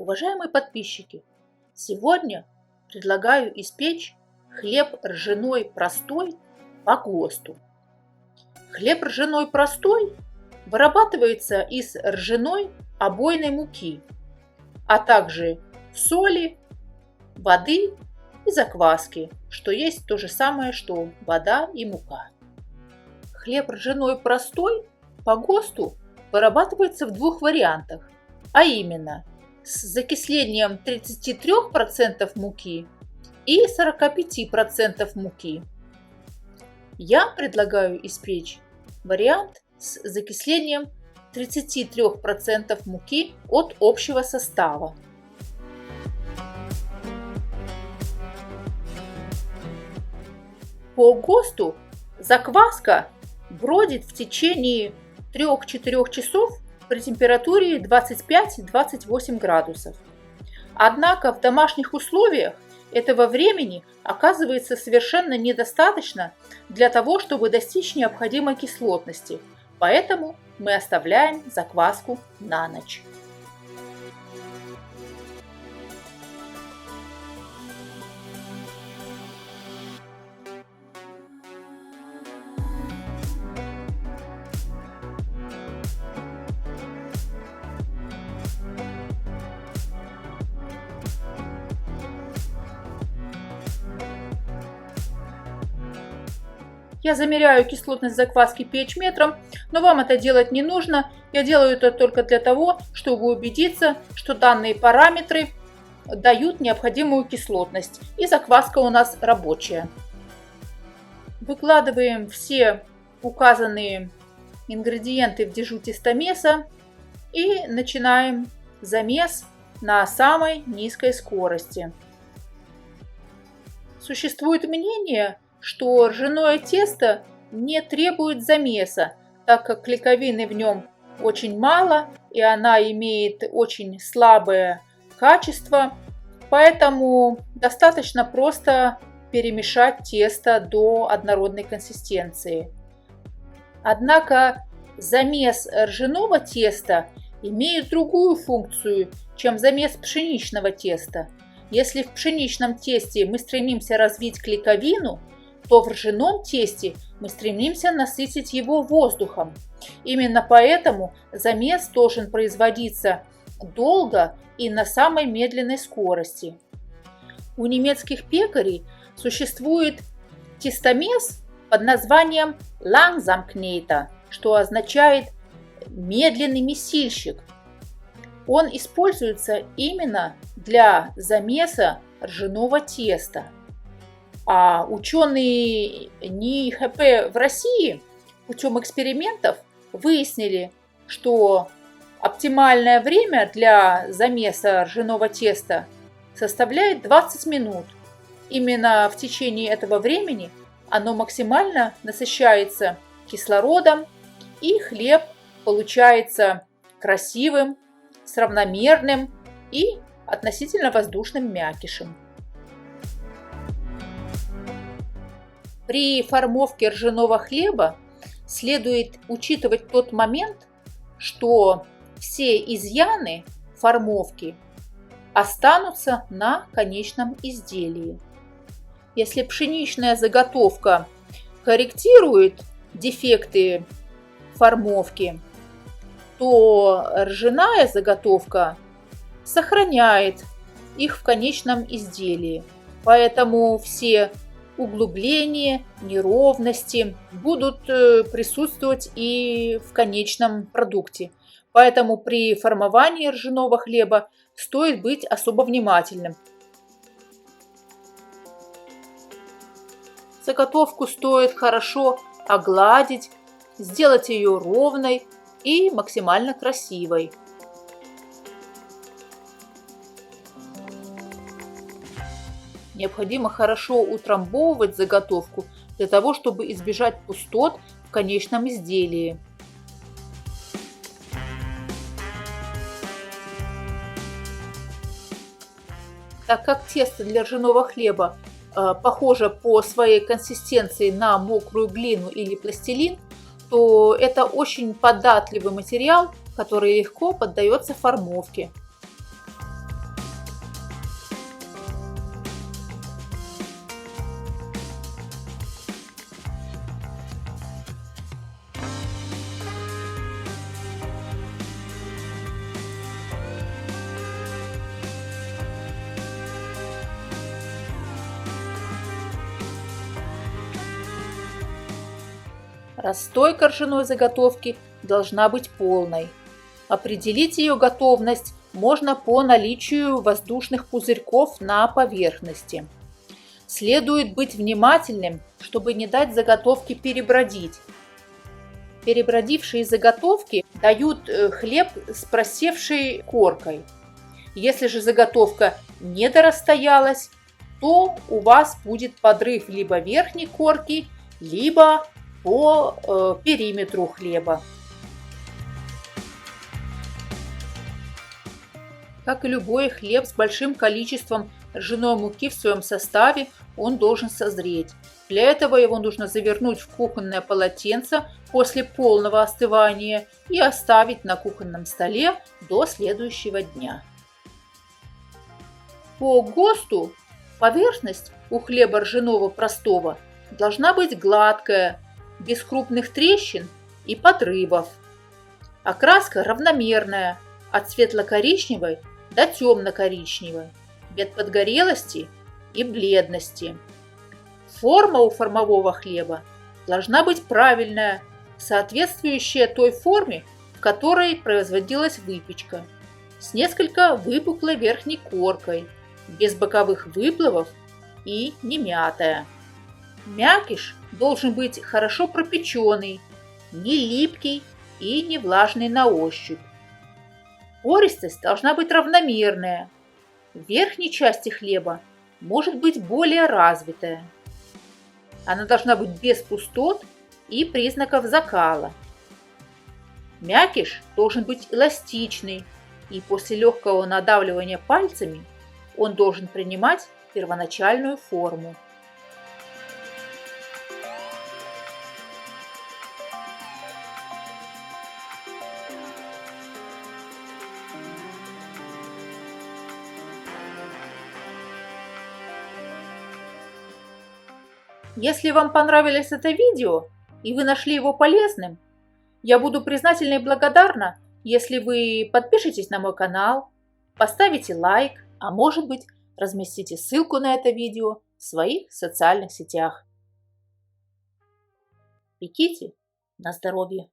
Уважаемые подписчики, сегодня предлагаю испечь хлеб ржаной простой по ГОСТу. Хлеб ржаной простой вырабатывается из ржаной обойной муки, а также соли, воды и закваски, что есть то же самое, что вода и мука. Хлеб ржаной простой по ГОСТу вырабатывается в двух вариантах, а именно с закислением 33% муки и 45% муки. Я предлагаю испечь вариант с закислением 33% муки от общего состава. По ГОСТу закваска бродит в течение 3-4 часов при температуре 25-28 градусов. Однако в домашних условиях этого времени оказывается совершенно недостаточно для того, чтобы достичь необходимой кислотности, поэтому мы оставляем закваску на ночь. Я замеряю кислотность закваски pH-метром, но вам это делать не нужно. Я делаю это только для того, чтобы убедиться, что данные параметры дают необходимую кислотность, и закваска у нас рабочая. Выкладываем все указанные ингредиенты в дежу тестомеса и начинаем замес на самой низкой скорости. Существует мнение, что ржаное тесто не требует замеса, так как клейковины в нем очень мало и она имеет очень слабое качество, поэтому достаточно просто перемешать тесто до однородной консистенции. Однако замес ржаного теста имеет другую функцию, чем замес пшеничного теста. Если в пшеничном тесте мы стремимся развить клейковину, то в ржаном тесте мы стремимся насытить его воздухом. Именно поэтому замес должен производиться долго и на самой медленной скорости. У немецких пекарей существует тестомес под названием Langsamkneter, что означает медленный месильщик. Он используется именно для замеса ржаного теста. А ученые НИИХП в России путем экспериментов выяснили, что оптимальное время для замеса ржаного теста составляет 20 минут. Именно в течение этого времени оно максимально насыщается кислородом, и хлеб получается красивым, с равномерным и относительно воздушным мякишем. При формовке ржаного хлеба следует учитывать тот момент, что все изъяны формовки останутся на конечном изделии. Если пшеничная заготовка корректирует дефекты формовки, то ржаная заготовка сохраняет их в конечном изделии. Поэтому все углубления, неровности будут присутствовать и в конечном продукте. Поэтому при формовании ржаного хлеба стоит быть особо внимательным. Заготовку стоит хорошо огладить, сделать ее ровной и максимально красивой. Необходимо хорошо утрамбовывать заготовку для того, чтобы избежать пустот в конечном изделии. Так как тесто для ржаного хлеба похоже по своей консистенции на мокрую глину или пластилин, то это очень податливый материал, который легко поддается формовке. Расстойка ржаной заготовки должна быть полной. Определить ее готовность можно по наличию воздушных пузырьков на поверхности. Следует быть внимательным, чтобы не дать заготовке перебродить. Перебродившие заготовки дают хлеб с просевшей коркой. Если же заготовка не дорасстоялась, то у вас будет подрыв либо верхней корки, либо по периметру хлеба. Как и любой хлеб с большим количеством ржаной муки в своем составе, он должен созреть. Для этого его нужно завернуть в кухонное полотенце после полного остывания и оставить на кухонном столе до следующего дня. По ГОСТу поверхность у хлеба ржаного простого должна быть гладкая, без крупных трещин и подрывов. Окраска равномерная, от светло-коричневой до темно-коричневой, без подгорелости и бледности. Форма у формового хлеба должна быть правильная, соответствующая той форме, в которой производилась выпечка, с несколько выпуклой верхней коркой, без боковых выплывов и не мятая. Мякиш должен быть хорошо пропеченный, не липкий и не влажный на ощупь. Пористость должна быть равномерная. В верхней части хлеба может быть более развитая. Она должна быть без пустот и признаков закала. Мякиш должен быть эластичный, и после легкого надавливания пальцами он должен принимать первоначальную форму. Если вам понравилось это видео и вы нашли его полезным, я буду признательна и благодарна, если вы подпишитесь на мой канал, поставите лайк, а может быть, разместите ссылку на это видео в своих социальных сетях. Пеките на здоровье!